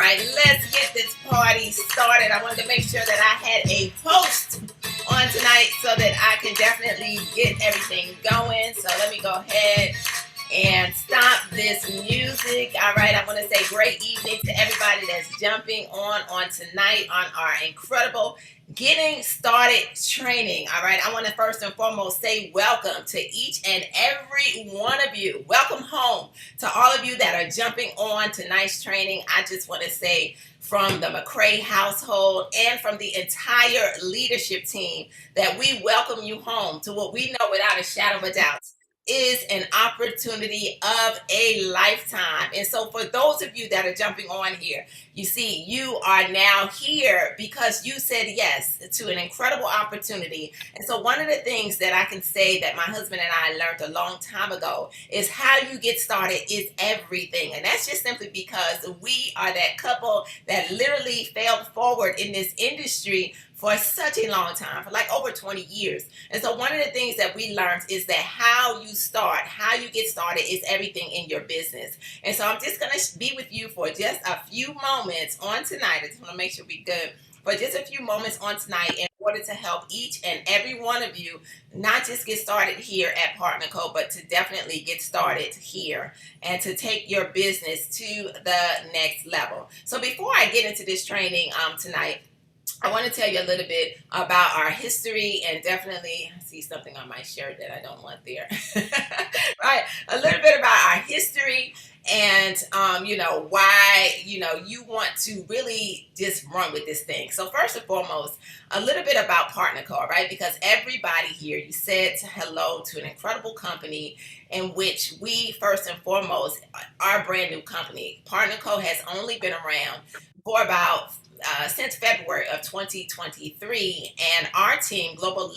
right, let's get this party started. I wanted to make sure that I had a host on tonight so that I can definitely get everything going. So let me go ahead and stop this music. All right, I want to say great evening to everybody that's jumping on tonight on our incredible Getting Started training. All right, I want to first and foremost say welcome to each and every one of you. Welcome home to all of you that are jumping on tonight's training. I just want to say from the McCray household and from the entire leadership team that we welcome you home to what we know without a shadow of a doubt is an opportunity of a lifetime. And so for those of you that are jumping on here, you see, you are now here because you said yes to an incredible opportunity. And so one of the things that I can say that my husband and I learned a long time ago is how you get started is everything. And that's just simply because we are that couple that literally failed forward in this industry for such a long time, for like over 20 years. And so one of the things that we learned is that how you start, how you get started is everything in your business. And so I'm just going to be with you for just a few moments on tonight. I just want to make sure we're good for just a few moments on tonight in order to help each and every one of you not just get started here at Partner Co, but to definitely get started here and to take your business to the next level. So before I get into this training tonight, I want to tell you a little bit about our history and definitely I see something on my shirt that I don't want there. Right, a little bit about our history and why you want to really just run with this thing. So first and foremost, a little bit about Partner Co, right? Because everybody here, you said hello to an incredible company in which we first and foremost, our brand new company, Partner Co, has only been around for about since February of 2023, and our team, Global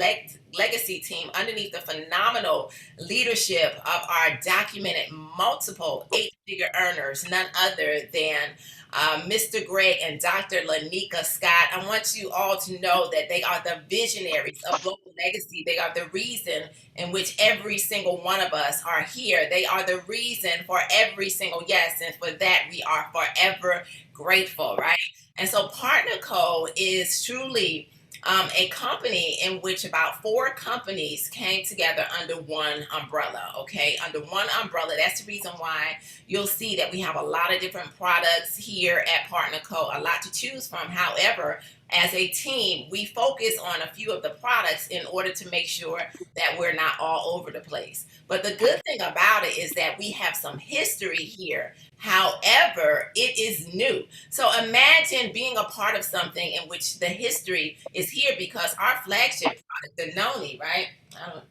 Legacy team, underneath the phenomenal leadership of our documented multiple eight-figure earners, none other than Mr. Greg and Dr. Lanika Scott. I want you all to know that they are the visionaries of Global Legacy. They are the reason in which every single one of us are here. They are the reason for every single yes, and for that we are forever grateful, right? And so Partner Co is truly a company in which about 4 companies came together under one umbrella, okay? Under one umbrella. That's the reason why you'll see that we have a lot of different products here at Partner Co, a lot to choose from. However, as a team, we focus on a few of the products in order to make sure that we're not all over the place. But the good thing about it is that we have some history here. However, it is new. So imagine being a part of something in which the history is here because our flagship product, the Noni, right?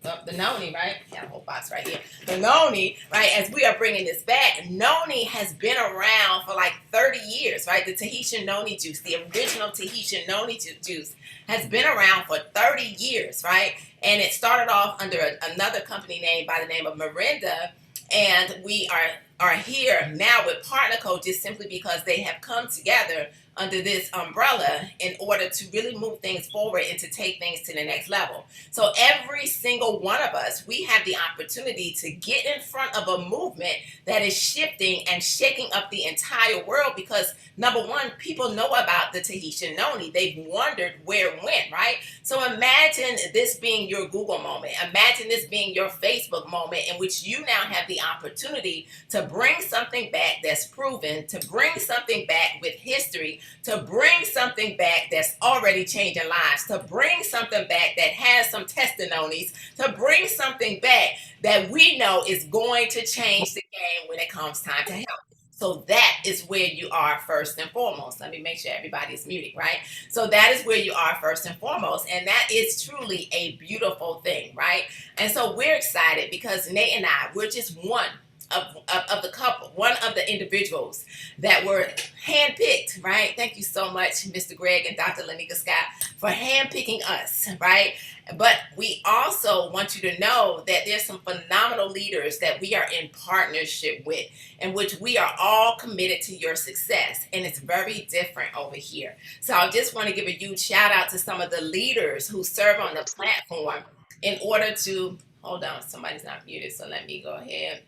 The Noni, right? Got a whole box right here. The Noni, right? As we are bringing this back, Noni has been around for like 30 years, right? The Tahitian Noni juice, the original Tahitian Noni juice has been around for 30 years, right? And it started off under another company name by the name of Mirinda. And we are here now with Partner Co just simply because they have come together under this umbrella in order to really move things forward and to take things to the next level. So every single one of us, we have the opportunity to get in front of a movement that is shifting and shaking up the entire world because number one, people know about the Tahitian Noni. They've wondered where it went, right? So imagine this being your Google moment. Imagine this being your Facebook moment in which you now have the opportunity to bring something back that's proven, to bring something back with history, to bring something back that's already changing lives, to bring something back that has some testimonies, to bring something back that we know is going to change the game when it comes time to help. So that is where you are first and foremost. Let me make sure everybody is muted, right? So that is where you are first and foremost. And that is truly a beautiful thing, right? And so we're excited because Nate and I, we're just one of the couple, one of the individuals that were handpicked, right? Thank you so much, Mr. Greg and Dr. Lanika Scott, for handpicking us, right? But we also want you to know that there's some phenomenal leaders that we are in partnership with, in which we are all committed to your success. And it's very different over here. So I just want to give a huge shout out to some of the leaders who serve on the platform in order to, hold on, somebody's not muted. So let me go ahead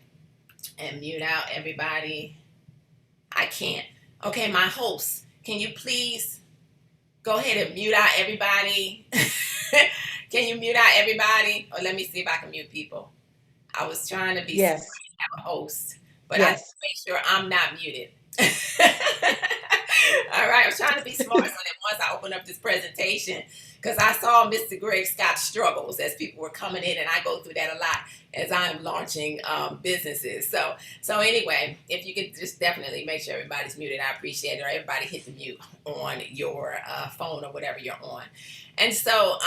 and mute out everybody. I can't. Okay, my host, can you please go ahead and mute out everybody? Can you mute out everybody? Or let me see if I can mute people. I was trying to be smart Yes. and have a host, but I need to Yes. make sure I'm not muted. All right, I'm trying to be smart so that once I open up this presentation, because I saw Mr. Greg Scott struggles as people were coming in, and I go through that a lot as I'm launching businesses. So anyway, if you could just definitely make sure everybody's muted, I appreciate it. Or everybody hit the mute on your phone or whatever you're on. And so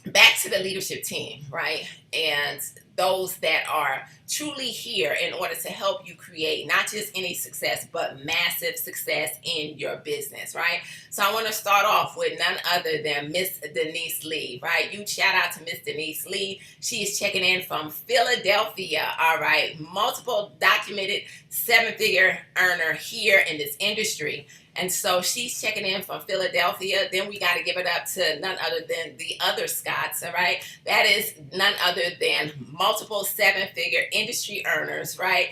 back to the leadership team, right? And those that are truly here in order to help you create not just any success, but massive success in your business, right? So I want to start off with none other than Miss Denise Lee, right? Huge shout out to Miss Denise Lee. She is checking in from Philadelphia, all right? Multiple documented seven-figure earner here in this industry. And so she's checking in from Philadelphia. Then we got to give it up to none other than the other Scots, all right? That is none other than multiple seven-figure industry earners, right?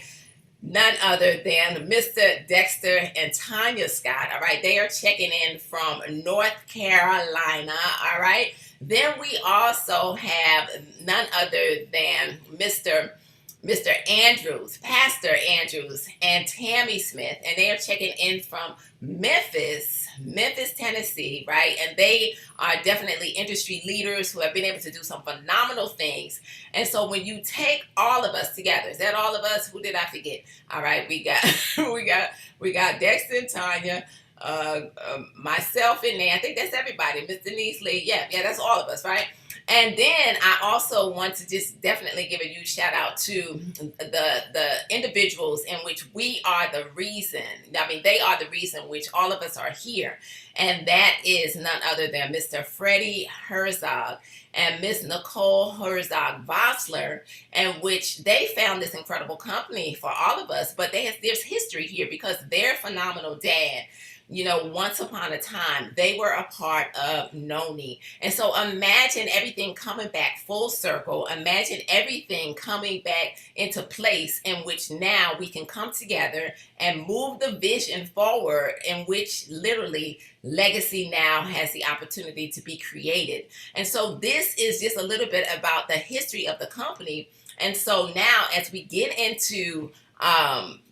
None other than Mr. Dexter and Tanya Scott, all right? They are checking in from North Carolina, all right? Then we also have none other than Mr. Andrews, Pastor Andrews, and Tammy Smith, and they are checking in from Memphis, Tennessee, right? And they are definitely industry leaders who have been able to do some phenomenal things. And so when you take all of us together, is that all of us? Who did I forget? All right, we got we got Dexter and Tanya, myself in there. I think that's everybody. Miss Denise Lee. Yeah, that's all of us, right? And then I also want to just definitely give a huge shout out to the individuals in which we are the reason. I mean, they are the reason which all of us are here. And that is none other than Mr. Freddie Herzog and Miss Nicole Herzog Vossler, in which they found this incredible company for all of us. But there's history here because their phenomenal dad, once upon a time, they were a part of Noni. And so imagine everything coming back full circle. Imagine everything coming back into place in which now we can come together and move the vision forward, in which literally legacy now has the opportunity to be created. And so this is just a little bit about the history of the company. And so now as we get into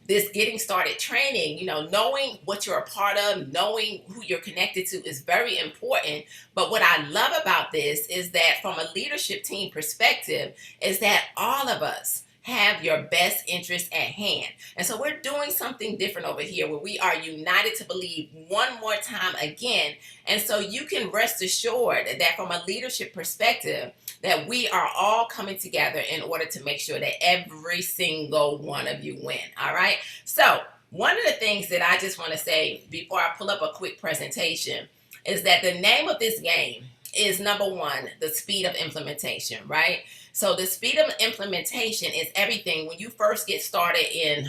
this getting started training, knowing what you're a part of, knowing who you're connected to is very important. But what I love about this is that from a leadership team perspective is that all of us have your best interest at hand. And so we're doing something different over here where we are united to believe one more time again. And so you can rest assured that from a leadership perspective, that we are all coming together in order to make sure that every single one of you win. All right. So one of the things that I just want to say before I pull up a quick presentation is that the name of this game is, number one, the speed of implementation, right? So the speed of implementation is everything when you first get started in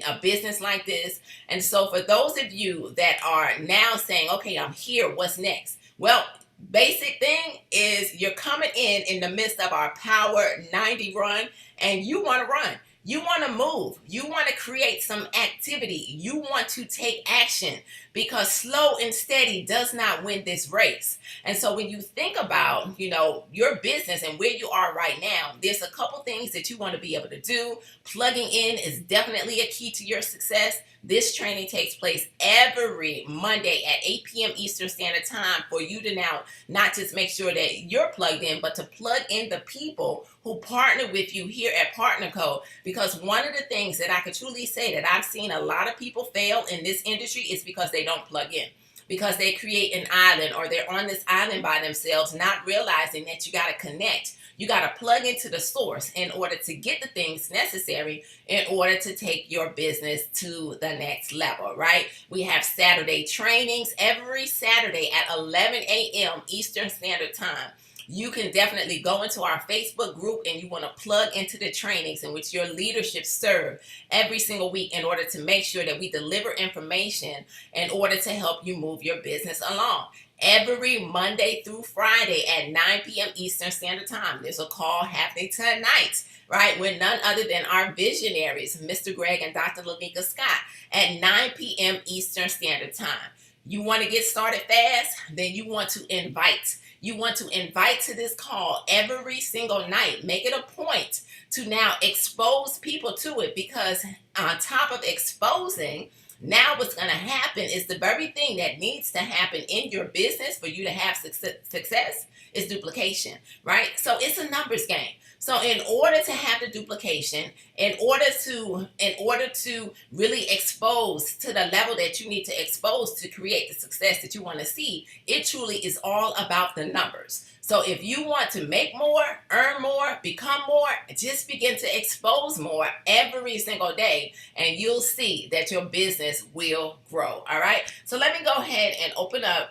a business like this. And so for those of you that are now saying, okay, I'm here, what's next? Well, basic thing is you're coming in the midst of our Power 90 run, and you want to run. You want to move. You want to create some activity. You want to take action, because slow and steady does not win this race. And so when you think about, your business and where you are right now, there's a couple things that you want to be able to do. Plugging in is definitely a key to your success. This training takes place every Monday at 8 p.m. Eastern Standard Time for you to now not just make sure that you're plugged in, but to plug in the people who partner with you here at Partner Co. Because one of the things that I could truly say that I've seen a lot of people fail in this industry is because they don't plug in. Because they create an island, or they're on this island by themselves, not realizing that you got to connect. You got to plug into the source in order to get the things necessary in order to take your business to the next level, right? We have Saturday trainings every Saturday at 11 a.m. Eastern Standard Time. You can definitely go into our Facebook group and you want to plug into the trainings in which your leadership serve every single week in order to make sure that we deliver information in order to help you move your business along. every Monday through Friday at 9 p.m. Eastern Standard Time. There's a call happening tonight, right, with none other than our visionaries, Mr. Greg and Dr. Lanika Scott, at 9 p.m. Eastern Standard Time. You want to get started fast? Then you want to invite. You want to invite to this call every single night. Make it a point to now expose people to it, because on top of exposing, now what's going to happen is the very thing that needs to happen in your business for you to have success is duplication, right? So it's a numbers game. So in order to have the duplication, in order to really expose to the level that you need to expose to create the success that you want to see, it truly is all about the numbers. So if you want to make more, earn more, become more, just begin to expose more every single day, and you'll see that your business will grow. All right. So let me go ahead and open up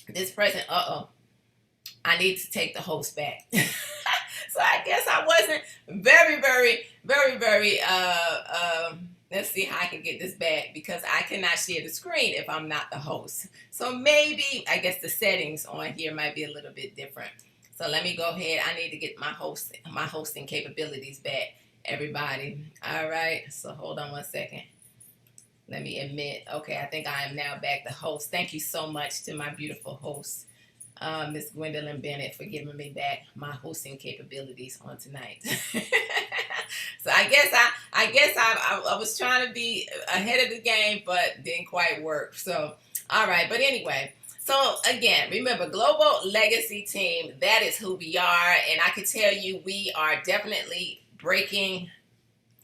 this present. I need to take the host back. So I guess I wasn't very, let's see how I can get this back, because I cannot share the screen if I'm not the host. So maybe, I guess the settings on here might be a little bit different. So let me go ahead. I need to get my hosting capabilities back, everybody. All right. So hold on one second. Let me admit. Okay, I think I am now back the host. Thank you so much to my beautiful host, Miss Gwendolyn Bennett, for giving me back my hosting capabilities on tonight. So I guess I was trying to be ahead of the game, but didn't quite work. So, all right. But anyway, so again, remember, Global Legacy Team, that is who we are. And I can tell you, we are definitely breaking.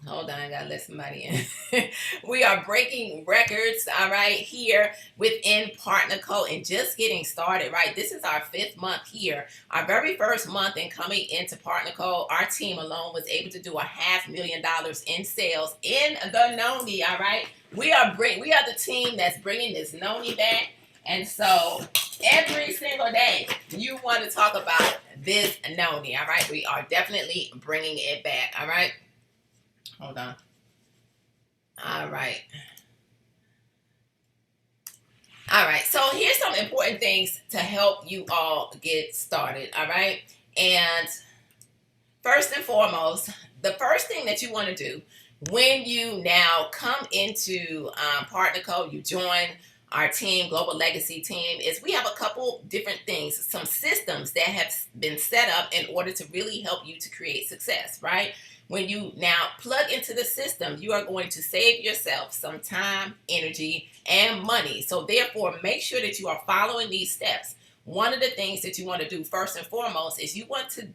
Hold on, I gotta let somebody in. We are breaking records, all right, here within Partner Co. and just getting started, right? This is our 5th month here. Our very first month in coming into Partner Co., our team alone was able to do $500,000 in sales in the Noni, all right? We are the team that's bringing this Noni back. And so every single day you want to talk about this Noni, all right? We are definitely bringing it back, all right? Hold on. All right. All right. So here's some important things to help you all get started. All right. And first and foremost, the first thing that you want to do when you now come into Partner Co., you join our team, Global Legacy Team, is we have a couple different things, some systems that have been set up in order to really help you to create success, right? When you now plug into the system, you are going to save yourself some time, energy, and money. So therefore, make sure that you are following these steps. One of the things that you want to do first and foremost is you want to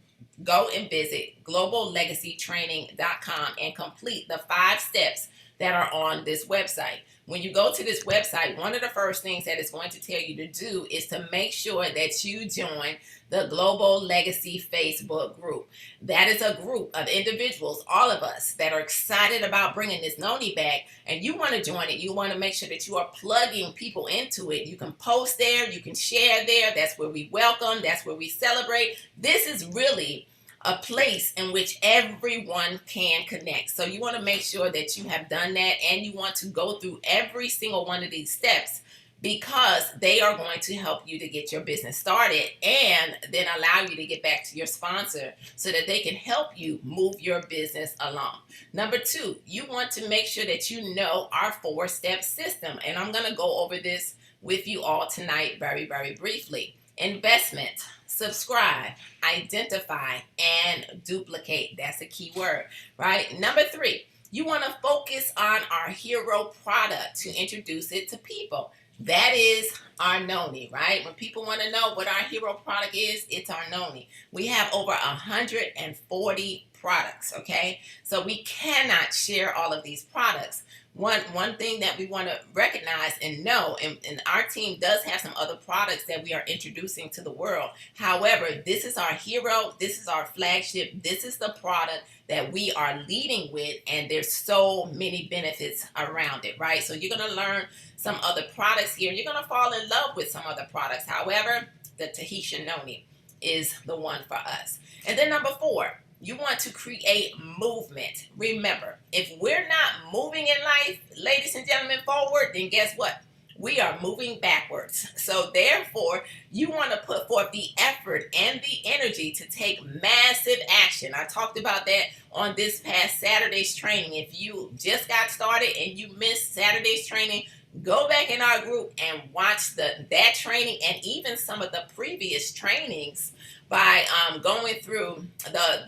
go and visit globallegacytraining.com and complete the 5 steps that are on this website. When you go to this website, one of the first things that it's going to tell you to do is to make sure that you join the Global Legacy Facebook group. That is a group of individuals, all of us, that are excited about bringing this Noni back, and you want to join it. You want to make sure that you are plugging people into it. You can post there, you can share there. That's where we welcome, that's where we celebrate. This is really a place in which everyone can connect. So you want to make sure that you have done that, and you want to go through every single one of these steps, because they are going to help you to get your business started and then allow you to get back to your sponsor so that they can help you move your business along. Number 2, you want to make sure that you know our 4-step system. And I'm going to go over this with you all tonight very, very briefly. Investment, subscribe, identify, and duplicate. That's a key word, right? Number 3, you want to focus on our hero product to introduce it to people. That is our Noni, right? When people want to know what our hero product is, it's our Noni. We have over 140 products, okay? So we cannot share all of these products. One thing that we want to recognize and know, and our team does have some other products that we are introducing to the world. However, this is our hero, this is our flagship, this is the product that we are leading with, and there's so many benefits around it, right? So you're going to learn some other products here, and you're going to fall in love with some other products. However, the Tahitian Noni is the one for us. And then number 4, you want to create movement. Remember, if we're not moving in life, ladies and gentlemen, forward, then guess what? we are moving backwards. So therefore, you want to put forth the effort and the energy to take massive action. I talked about that on this past Saturday's training. If you just got started and you missed Saturday's training, go back in our group and watch that training and even some of the previous trainings by going through the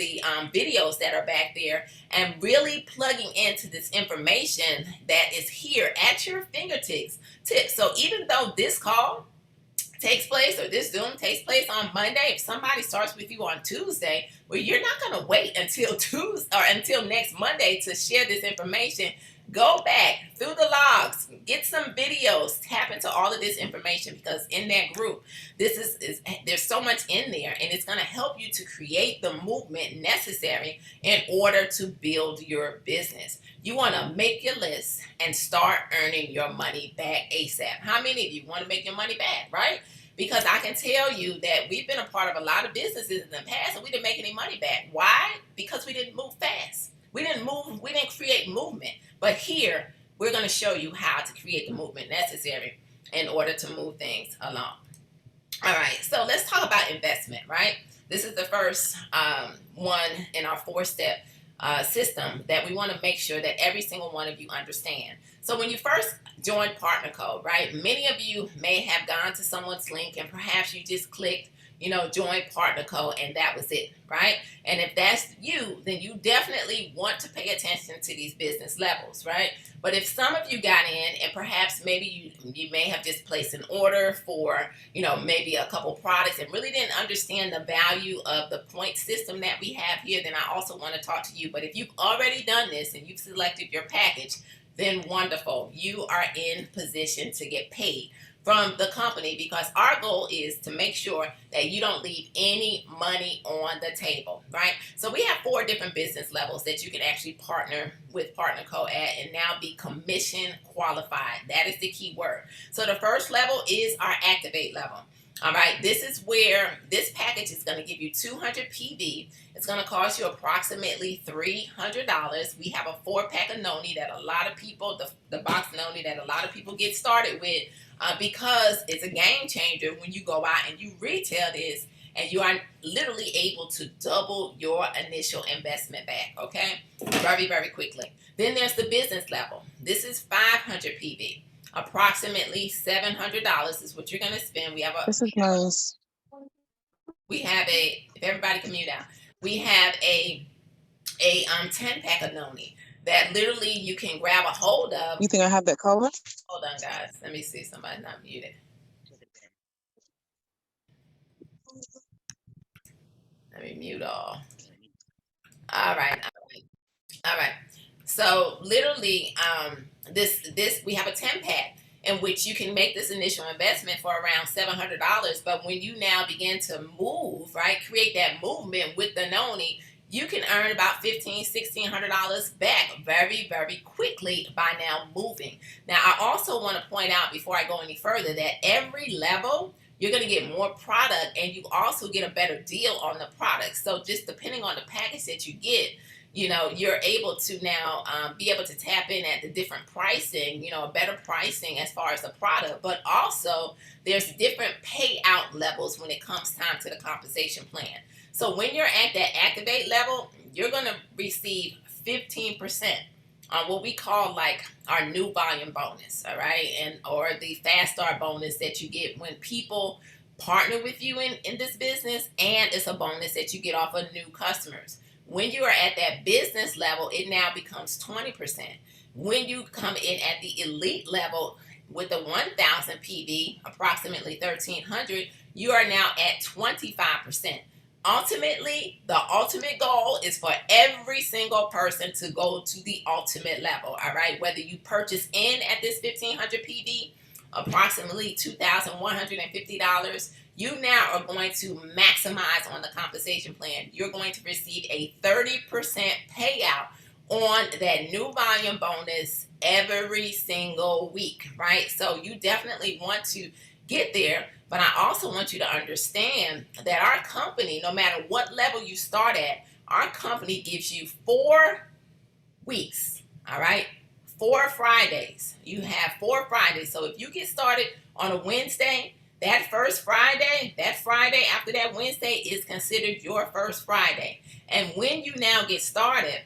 videos that are back there and really plugging into this information that is here at your fingertips. So even though this call takes place, or this Zoom takes place on Monday, if somebody starts with you on Tuesday, well, you're not going to wait until Tuesday or until next Monday to share this information. Go back through the logs, get some videos, tap into all of this information, because in that group, this is there's so much in there, and it's going to help you to create the movement necessary in order to build your business. You want to make your list and start earning your money back ASAP. How many of you want to make your money back, right? Because I can tell you that we've been a part of a lot of businesses in the past and we didn't make any money back. Why? Because we didn't move fast. We didn't create movement. But here, we're going to show you how to create the movement necessary in order to move things along. All right, so let's talk about investment, right? This is the first one in our 4-step system that we want to make sure that every single one of you understand. So when you first join Partner Code, right, many of you may have gone to someone's link and perhaps you just clicked, join Partner Code, and that was it, right? And if that's you, then you definitely want to pay attention to these business levels, right? But if some of you got in and perhaps maybe you may have just placed an order for, maybe a couple products and really didn't understand the value of the point system that we have here, then I also want to talk to you. But if you've already done this and you've selected your package, then wonderful. You are in position to get paid from the company, because our goal is to make sure that you don't leave any money on the table, right? So we have 4 different business levels that you can actually partner with Partner Code at and now be commission qualified. That is the key word. So the first level is our activate level. All right, this is where this package is going to give you 200 PV. It's going to cost you approximately $300. We have a 4-pack of noni that a lot of people, the box noni that a lot of people get started with, because it's a game changer when you go out and you retail this and you are literally able to double your initial investment back, okay? Very, very quickly. Then there's the business level. This is 500 PV. Approximately $700 is what you're going to spend. This is nice. If everybody can mute out, we have a 10-pack of noni that literally you can grab a hold of. You think I have that color? Hold on, guys. Let me see. Somebody's not muted. Let me mute all. All right. So literally, this we have a 10-pack in which you can make this initial investment for around $700. But when you now begin to move, right, create that movement with the noni, you can earn about $1,600 back very, very quickly by now moving. Now, I also want to point out before I go any further that every level, you're going to get more product and you also get a better deal on the product. So just depending on the package that you get, you're able to now be able to tap in at the different pricing, better pricing as far as the product, but also there's different payout levels when it comes time to the compensation plan. So when you're at that activate level, you're going to receive 15% on what we call like our new volume bonus, all right? Or the fast start bonus that you get when people partner with you in this business, and it's a bonus that you get off of new customers. When you are at that business level, it now becomes 20%. When you come in at the elite level with the 1,000 PV, approximately 1,300, you are now at 25%. Ultimately, the ultimate goal is for every single person to go to the ultimate level, all right? Whether you purchase in at this 1,500 PV, approximately $2,150, you now are going to maximize on the compensation plan. You're going to receive a 30% payout on that new volume bonus every single week, right? So you definitely want to get there, but I also want you to understand that our company, no matter what level you start at, our company gives you 4 weeks, all right? 4 Fridays. You have 4 Fridays. So if you get started on a Wednesday, that first Friday, that Friday after that Wednesday is considered your first Friday. And when you now get started,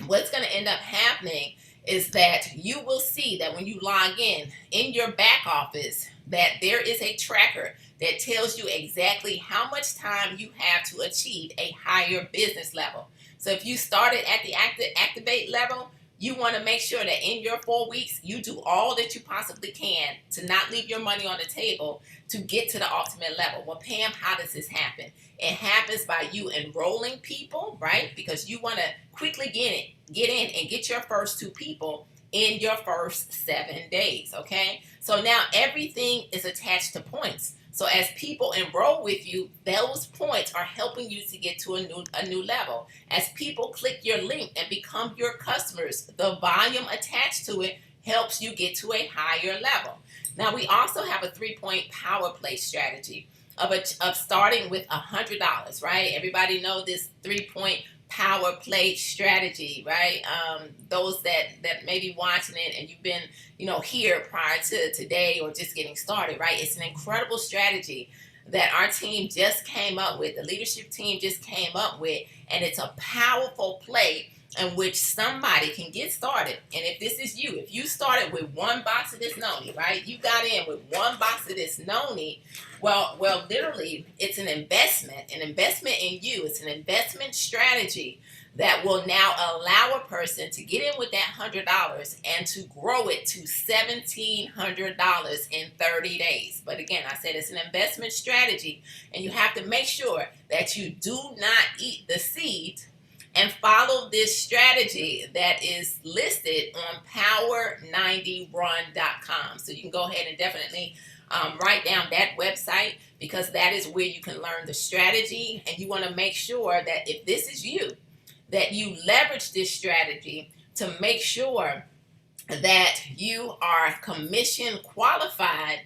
what's going to end up happening is that you will see that when you log in your back office, that there is a tracker that tells you exactly how much time you have to achieve a higher business level. So if you started at the activate level, you want to make sure that in your 4 weeks, you do all that you possibly can to not leave your money on the table to get to the ultimate level. Well, Pam, how does this happen? It happens by you enrolling people, right? Because you want to quickly get in and get your first 2 people in your first 7 days, okay? So now everything is attached to points. So as people enroll with you, those points are helping you to get to a new level. As people click your link and become your customers, the volume attached to it helps you get to a higher level. Now we also have a 3-point power play strategy of starting with $100, right? Everybody know this 3-point power play strategy, right? Those that may be watching it and you've been, here prior to today or just getting started, right? It's an incredible strategy that our team just came up with, the leadership team just came up with, and it's a powerful play in which somebody can get started. And if this is you, if you started with 1 box of this noni, right? You got in with 1 box of this noni, well, literally, it's an investment in you. It's an investment strategy that will now allow a person to get in with that $100 and to grow it to $1,700 in 30 days. But again, I said it's an investment strategy, and you have to make sure that you do not eat the seed and follow this strategy that is listed on power90run.com. So you can go ahead and definitely write down that website, because that is where you can learn the strategy. And you want to make sure that if this is you, that you leverage this strategy to make sure that you are commission qualified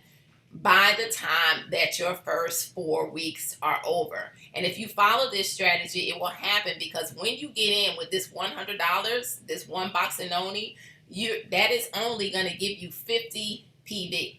by the time that your first 4 weeks are over. And if you follow this strategy, it will happen, because when you get in with this $100, this 1 box of noni, that is only going to give you 50 PV.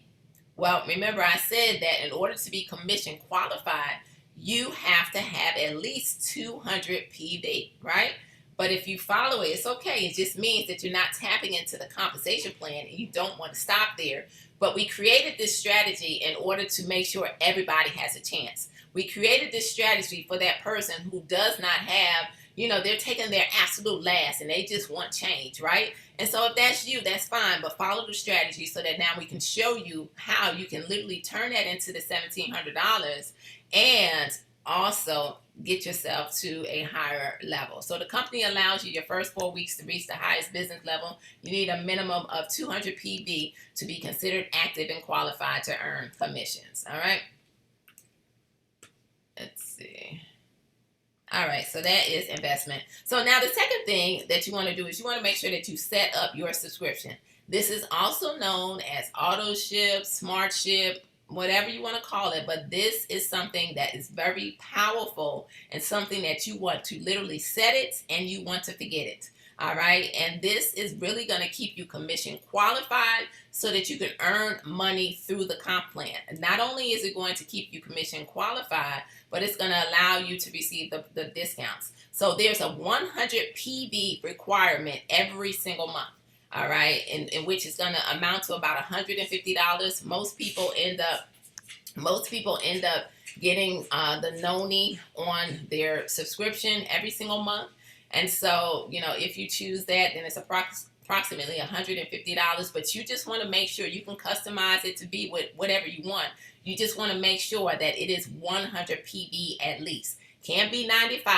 Well, remember I said that in order to be commission qualified, you have to have at least 200 PV, right? But if you follow it, it's okay. It just means that you're not tapping into the compensation plan and you don't want to stop there. But we created this strategy in order to make sure everybody has a chance. We created this strategy for that person who does not have, they're taking their absolute last and they just want change, right? And so if that's you, that's fine, but follow the strategy so that now we can show you how you can literally turn that into the $1,700 and also get yourself to a higher level. So the company allows you your first 4 weeks to reach the highest business level. You need a minimum of 200 PV to be considered active and qualified to earn commissions. All right. Let's see. All right, so that is investment. So now the second thing that you want to do is you want to make sure that you set up your subscription. This is also known as auto ship, smart ship, whatever you want to call it, but this is something that is very powerful and something that you want to literally set it and you want to forget it. All right, and this is really going to keep you commission qualified so that you can earn money through the comp plan. And not only is it going to keep you commission qualified, but it's going to allow you to receive the discounts. So there's a 100 PV requirement every single month. All right, in which is going to amount to about $150. Most people end up getting the noni on their subscription every single month. And so, if you choose that, then it's approximately $150. But you just want to make sure you can customize it to be whatever you want. You just want to make sure that it is 100 PV at least. Can't be 95.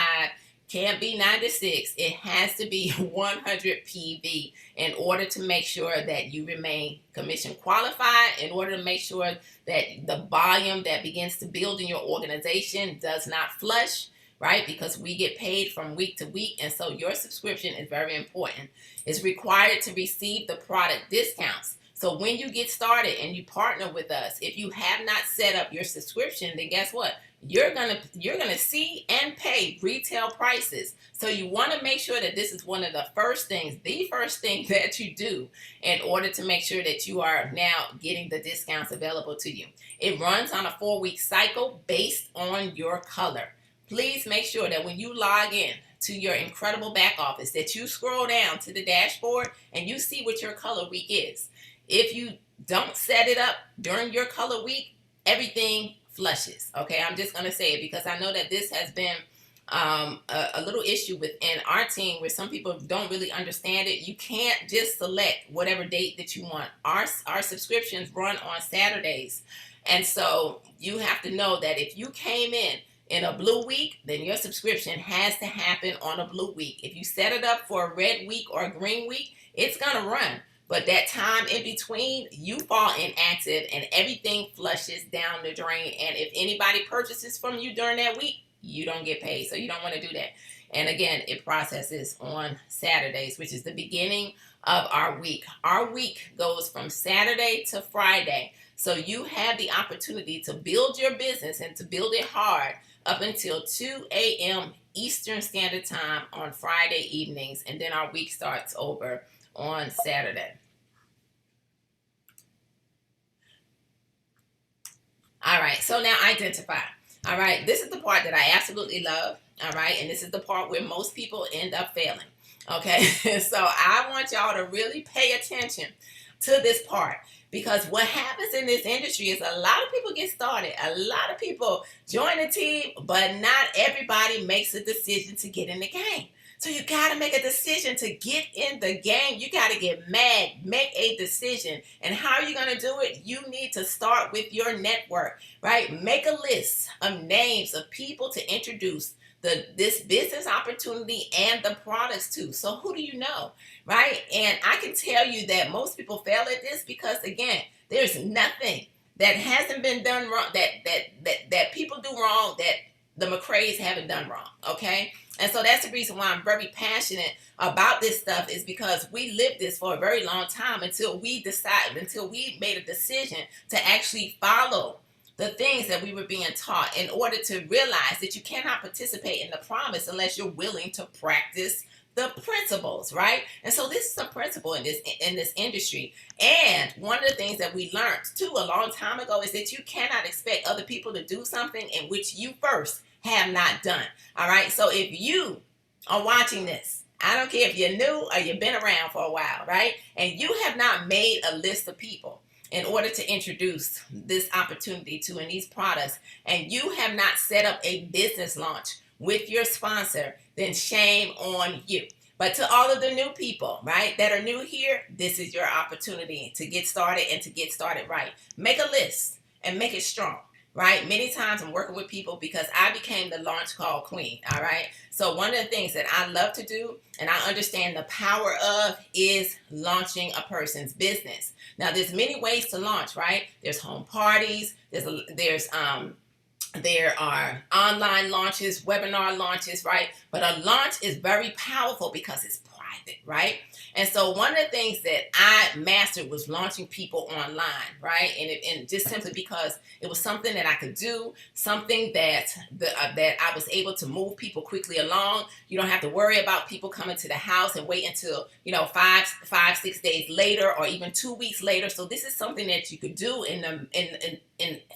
Can't be 96. It has to be 100 PV in order to make sure that you remain commission qualified, in order to make sure that the volume that begins to build in your organization does not flush, right? Because we get paid from week to week, and so your subscription is very important. It's required to receive the product discounts. So when you get started and you partner with us, if you have not set up your subscription, then guess what? You're gonna see and pay retail prices. So you want to make sure that this is one of the first things that you do in order to make sure that you are now getting the discounts available to you. It runs on a 4-week cycle based on your color. Please make sure that when you log in to your incredible back office that you scroll down to the dashboard and you see what your color week is. If you don't set it up during your color week, everything flushes. Okay, I'm just going to say it because I know that this has been a little issue within our team where some people don't really understand it. You can't just select whatever date that you want. Our subscriptions run on Saturdays. And so you have to know that if you came in a blue week, then your subscription has to happen on a blue week. If you set it up for a red week or a green week, it's going to run. But that time in between, you fall inactive and everything flushes down the drain. And if anybody purchases from you during that week, you don't get paid. So you don't want to do that. And again, it processes on Saturdays, which is the beginning of our week. Our week goes from Saturday to Friday. So you have the opportunity to build your business and to build it hard up until 2 a.m. Eastern Standard Time on Friday evenings. And then our week starts over on Saturday. All right, so now identify. All right, this is the part that I absolutely love. All right, and this is the part where most people end up failing. Okay, so I want y'all to really pay attention to this part because what happens in this industry is a lot of people get started. A lot of people join the team, but not everybody makes a decision to get in the game. So you got to make a decision to get in the game. You got to get mad, make a decision. And how are you going to do it? You need to start with your network, right? Make a list of names of people to introduce this business opportunity and the products to. So who do you know, right? And I can tell you that most people fail at this because, again, there's nothing that hasn't been done wrong, that people do wrong that the McCrays haven't done wrong, okay? And so that's the reason why I'm very passionate about this stuff is because we lived this for a very long time until we made a decision to actually follow the things that we were being taught in order to realize that you cannot participate in the promise unless you're willing to practice the principles, right? And so this is a principle in this industry. And one of the things that we learned too a long time ago is that you cannot expect other people to do something in which you first have not done. All right. So if you are watching this, I don't care if you're new or you've been around for a while, right? And you have not made a list of people in order to introduce this opportunity to in these products, and you have not set up a business launch with your sponsor, then shame on you. But to all of the new people, right, that are new here, this is your opportunity to get started and to get started right. Make a list and make it strong. Right? Many times I'm working with people because I became the launch call queen. All right. So one of the things that I love to do and I understand the power of is launching a person's business. Now there's many ways to launch, right? There's home parties. There are online launches, webinar launches, right? But a launch is very powerful because it's private, right? And so one of the things that I mastered was launching people online, right? And just simply because it was something that I could do, something that I was able to move people quickly along. You don't have to worry about people coming to the house and wait until 5-6 days later or even 2 weeks later. So this is something that you could do in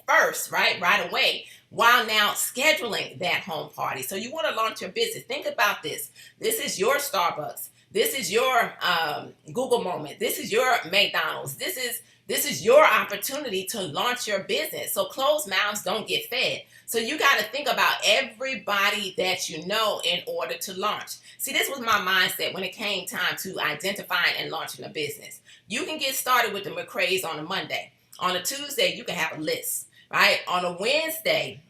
first, right away, while now scheduling that home party. So you want to launch your business. Think about this. This is your Starbucks. This is your Google moment. This is your McDonald's. This is your opportunity to launch your business. So closed mouths don't get fed. So you got to think about everybody that you know in order to launch. See, this was my mindset when it came time to identifying and launching a business. You can get started with the McCrays on a Monday. On a Tuesday, you can have a list, right? On a Wednesday,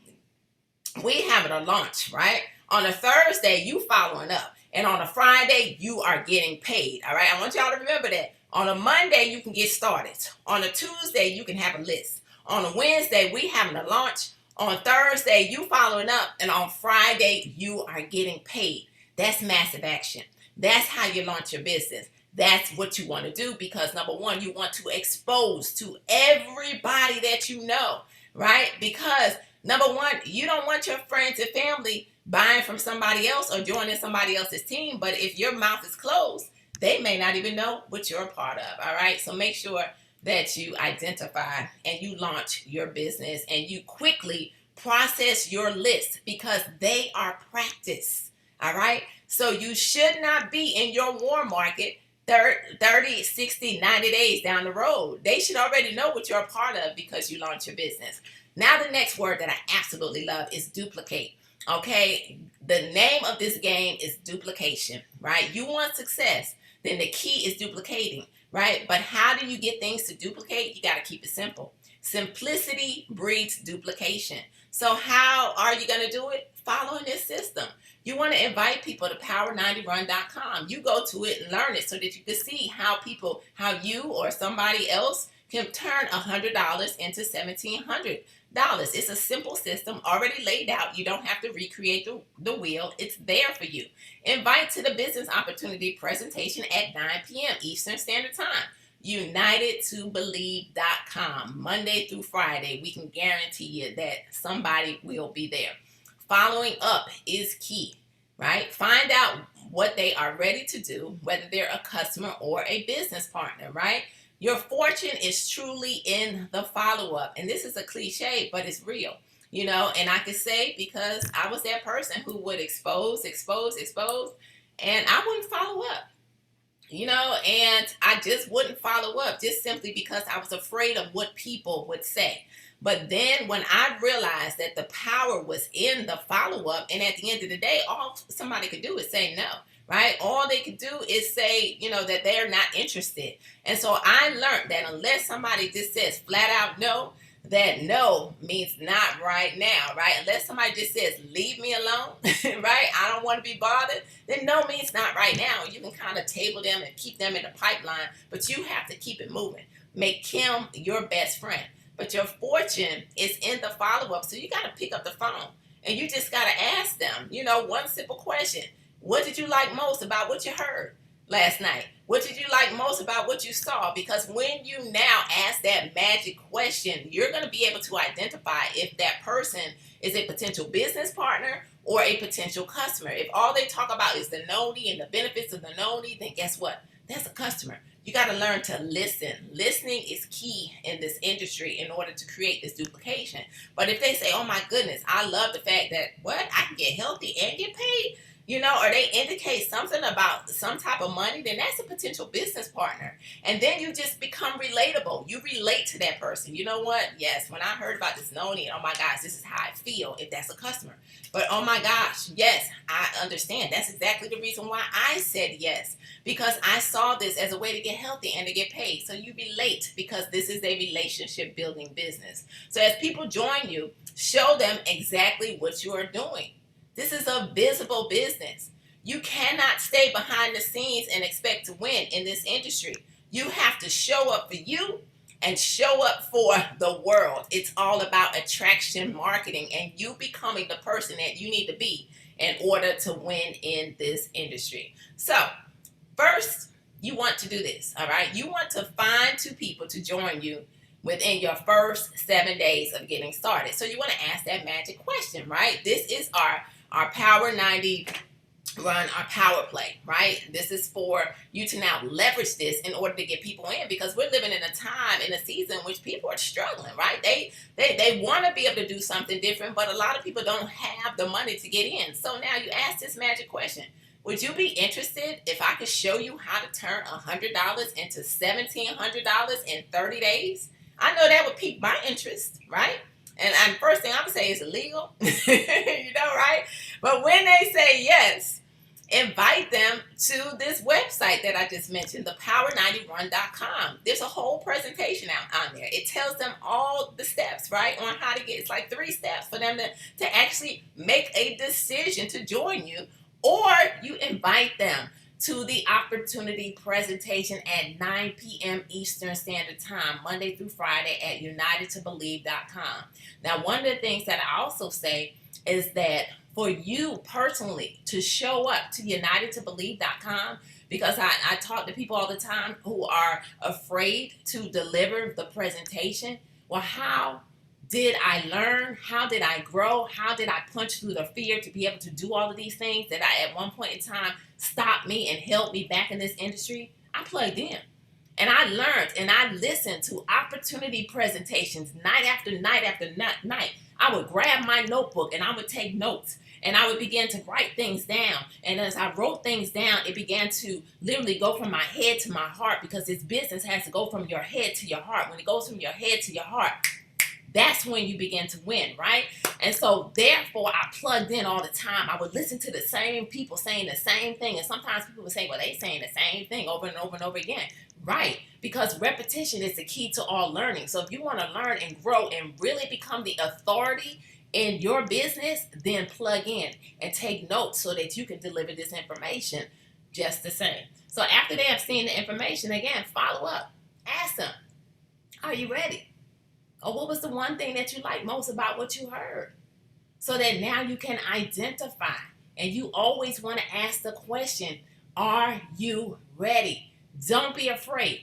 we having a launch, right? On a Thursday, you following up. And on a Friday, you are getting paid. All right. I want y'all to remember that. On a Monday, you can get started. On a Tuesday, you can have a list. On a Wednesday, we having a launch. On Thursday, you following up. And on Friday, you are getting paid. That's massive action. That's how you launch your business. That's what you want to do because number one, you want to expose to everybody that you know, right? Because number one, you don't want your friends and family buying from somebody else or joining somebody else's team. But if your mouth is closed, they may not even know what you're a part of. All right. So make sure that you identify and you launch your business and you quickly process your list because they are practice. All right. So you should not be in your warm market 30, 60, 90 days down the road. They should already know what you're a part of because you launched your business. Now, the next word that I absolutely love is duplicate. Okay. The name of this game is duplication, right? You want success, then the key is duplicating, right? But how do you get things to duplicate? You got to keep it simple. Simplicity breeds duplication. So how are you going to do it? Following this system. You want to invite people to power90run.com. You go to it and learn it so that you can see how you or somebody else can turn $100 into $1,700. It's a simple system already laid out. You don't have to recreate the wheel. It's there for you. Invite to the business opportunity presentation at 9 p.m. Eastern Standard Time. UnitedToBelieve.com. Monday through Friday, we can guarantee you that somebody will be there. Following up is key, right? Find out what they are ready to do, whether they're a customer or a business partner, right? Your fortune is truly in the follow-up. And this is a cliche, but it's real, and I can say because I was that person who would expose, and I wouldn't follow up. And I just wouldn't follow up just simply because I was afraid of what people would say. But then when I realized that the power was in the follow-up, and at the end of the day, all somebody could do is say no, right? All they could do is say, that they're not interested. And so I learned that unless somebody just says flat out no, that no means not right now, right? Unless somebody just says, leave me alone, right? I don't want to be bothered, then no means not right now. You can kind of table them and keep them in the pipeline, but you have to keep it moving. Make him your best friend. But your fortune is in the follow-up, so you got to pick up the phone, and you just got to ask them, one simple question. What did you like most about what you heard last night? What did you like most about what you saw? Because when you now ask that magic question, you're going to be able to identify if that person is a potential business partner or a potential customer. If all they talk about is the noni and the benefits of the noni, then guess what? That's a customer. You got to learn to listen. Listening is key in this industry in order to create this duplication. But if they say, oh my goodness, I love the fact that, I can get healthy and get paid, or they indicate something about some type of money, then that's a potential business partner. And then you just become relatable. You relate to that person. You know what? Yes, when I heard about this noni, oh my gosh, this is how I feel if that's a customer. But oh my gosh, yes, I understand. That's exactly the reason why I said yes. Because I saw this as a way to get healthy and to get paid. So you relate because this is a relationship building business. So as people join you, show them exactly what you are doing. This is a visible business. You cannot stay behind the scenes and expect to win in this industry. You have to show up for you and show up for the world. It's all about attraction marketing and you becoming the person that you need to be in order to win in this industry. So first, you want to do this, all right? You want to find 2 people to join you within your first 7 days of getting started. So you want to ask that magic question, right? This is our Power 90 Run, our power play, right? This is for you to now leverage this in order to get people in because we're living in a time, in a season in which people are struggling, right? They want to be able to do something different, but a lot of people don't have the money to get in. So now you ask this magic question. Would you be interested if I could show you how to turn $100 into $1,700 in 30 days? I know that would pique my interest, right? And first thing I'm going to say is illegal, right? But when they say yes, invite them to this website that I just mentioned, the power90run.com. There's a whole presentation out on there. It tells them all the steps, right, on how to get, it's like 3 steps for them to actually make a decision to join you, or you invite them to the opportunity presentation at 9 p.m. Eastern Standard Time, Monday through Friday at UnitedToBelieve.com. Now, one of the things that I also say is that for you personally to show up to UnitedToBelieve.com, because I talk to people all the time who are afraid to deliver the presentation. Well, how did I learn? How did I grow? How did I punch through the fear to be able to do all of these things that I at one point in time stopped me and held me back in this industry? I plugged in. And I learned and I listened to opportunity presentations night after night after night. I would grab my notebook and I would take notes and I would begin to write things down. And as I wrote things down, it began to literally go from my head to my heart, because this business has to go from your head to your heart. When it goes from your head to your heart, that's when you begin to win, right? And so therefore I plugged in all the time. I would listen to the same people saying the same thing. And sometimes people would say, well, they saying the same thing over and over and over again. Right, because repetition is the key to all learning. So if you want to learn and grow and really become the authority in your business, then plug in and take notes so that you can deliver this information just the same. So after they have seen the information, again, follow up. Ask them, are you ready? Or what was the one thing that you liked most about what you heard? So that now you can identify. And you always want to ask the question, are you ready? Don't be afraid,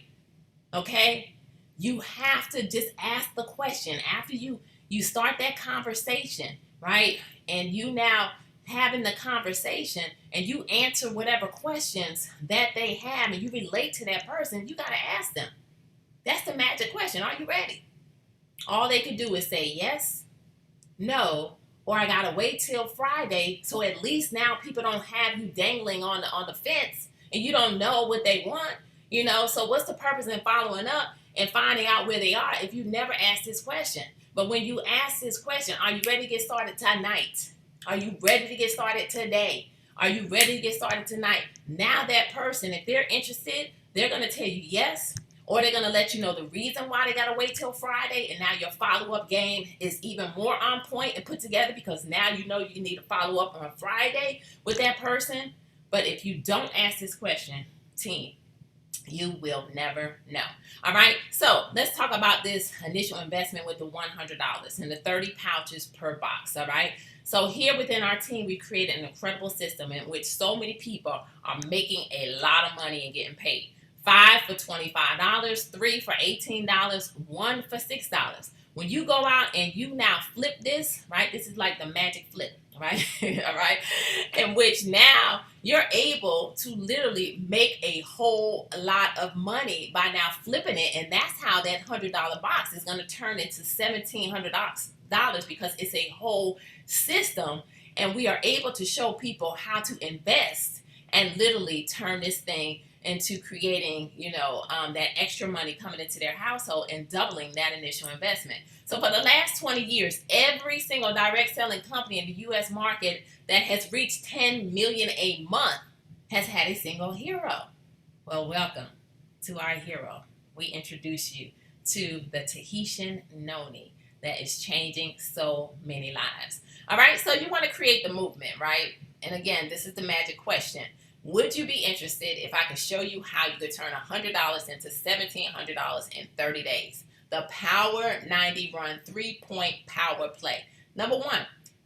okay? You have to just ask the question. After you start that conversation, right? And you now having the conversation and you answer whatever questions that they have and you relate to that person, you got to ask them. That's the magic question. Are you ready? All they can do is say yes, no, or I got to wait till Friday. So at least now people don't have you dangling on the fence and you don't know what they want. So what's the purpose in following up and finding out where they are if you never ask this question? But when you ask this question, are you ready to get started tonight? Are you ready to get started today? Are you ready to get started tonight? Now that person, if they're interested, they're going to tell you yes, or they're going to let you know the reason why they got to wait till Friday. And now your follow-up game is even more on point and put together, because now you know you need to follow up on Friday with that person. But if you don't ask this question, team, you will never know. All right. So let's talk about this initial investment with the $100 and the 30 pouches per box. All right. So here within our team, we created an incredible system in which so many people are making a lot of money and getting paid. 5 for $25, 3 for $18, 1 for $6. When you go out and you now flip this, right? This is like the magic flip, right? All right. In which now you're able to literally make a whole lot of money by now flipping it. And that's how that $100 box is going to turn into $1,700, because it's a whole system. And we are able to show people how to invest and literally turn this thing into creating, that extra money coming into their household and doubling that initial investment. So for the last 20 years, every single direct selling company in the U.S. market that has reached 10 million a month has had a single hero. Well, welcome to our hero. We introduce you to the Tahitian Noni that is changing so many lives. All right, so you want to create the movement, right? And again, this is the magic question. Would you be interested if I could show you how you could turn $100 into $1,700 in 30 days? The Power 90 Run 3-point power play. Number one,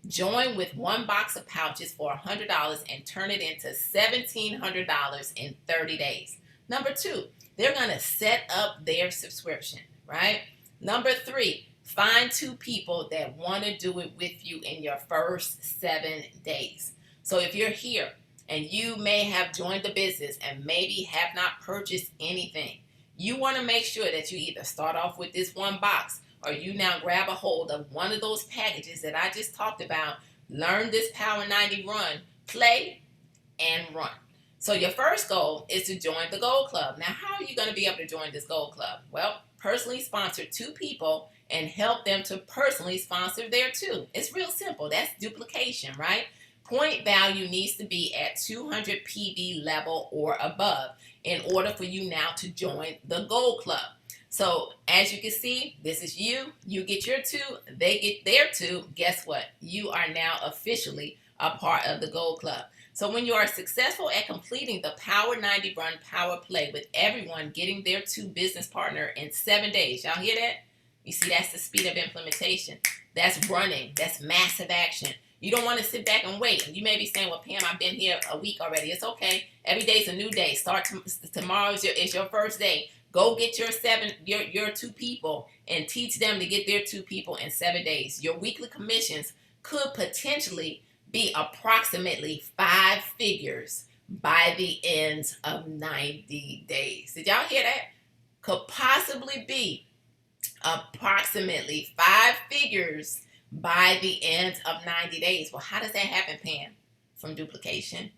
join with one box of pouches for $100 and turn it into $1,700 in 30 days. Number two, they're going to set up their subscription, right? Number three, find 2 people that want to do it with you in your first 7 days. So if you're here, and you may have joined the business and maybe have not purchased anything, you want to make sure that you either start off with this one box or you now grab a hold of one of those packages that I just talked about. Learn this Power 90 Run, play, and run. So your first goal is to join the Gold Club. Now, how are you going to be able to join this Gold Club? Well, personally sponsor 2 people and help them to personally sponsor their 2. It's real simple. That's duplication, right? Point value needs to be at 200 PV level or above in order for you now to join the Gold Club. So as you can see, this is you. You get your 2, they get their 2. Guess what? You are now officially a part of the Gold Club. So when you are successful at completing the Power 90 Run Power Play with everyone getting their 2 business partner in 7 days, y'all hear that? You see, that's the speed of implementation. That's running. That's massive action. You don't want to sit back and wait. You may be saying, well, Pam, I've been here a week already. It's okay. Every day's a new day. Tomorrow is your first day. Go get your 2 people and teach them to get their 2 people in 7 days. Your weekly commissions could potentially be approximately 5 figures by the end of 90 days. Did y'all hear that? Could possibly be approximately 5 figures by the end of 90 days. Well, how does that happen, Pam? From duplication.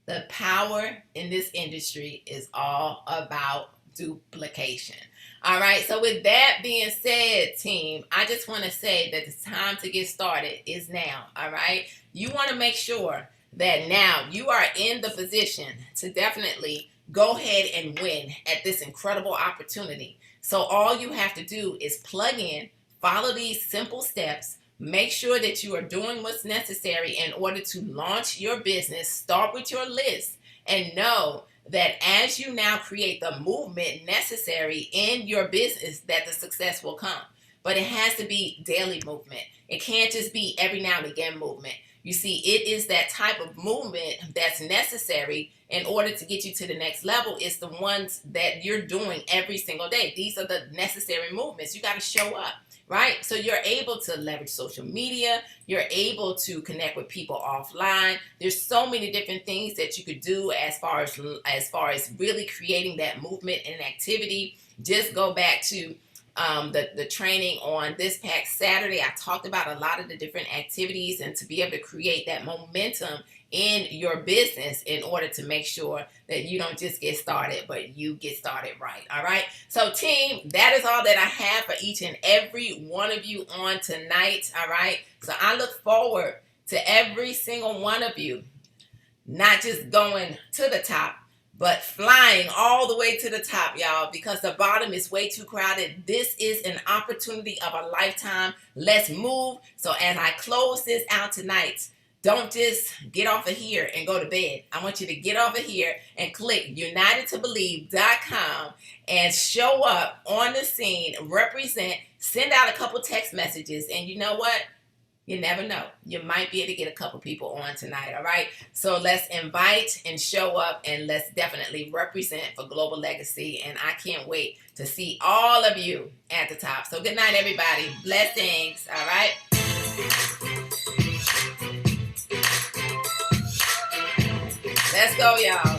The power in this industry is all about duplication. All right, so with that being said, team, I just want to say that the time to get started is now. All right, you want to make sure that now you are in the position to definitely go ahead and win at this incredible opportunity. So all you have to do is plug in, follow these simple steps, make sure that you are doing what's necessary in order to launch your business. Start with your list and know that as you now create the movement necessary in your business, that the success will come. But it has to be daily movement. It can't just be every now and again movement. You see, it is that type of movement that's necessary in order to get you to the next level. It's the ones that you're doing every single day. These are the necessary movements. You got to show up, right? So you're able to leverage social media. You're able to connect with people offline. There's so many different things that you could do as far as really creating that movement and activity. Just go back to the training on this past Saturday. I talked about a lot of the different activities and to be able to create that momentum in your business in order to make sure that you don't just get started, but you get started right. All right. So team, that is all that I have for each and every one of you on tonight. All right. So I look forward to every single one of you, not just going to the top, but flying all the way to the top, y'all, because the bottom is way too crowded. This is an opportunity of a lifetime. Let's move. So as I close this out tonight, don't just get off of here and go to bed. I want you to get off of here and click unitedtobelieve.com and show up on the scene, represent, send out a couple text messages. And you know what? You never know. You might be able to get a couple people on tonight, all right? So let's invite and show up, and let's definitely represent for Global Legacy. And I can't wait to see all of you at the top. So good night, everybody. Blessings, all right? Let's go, y'all.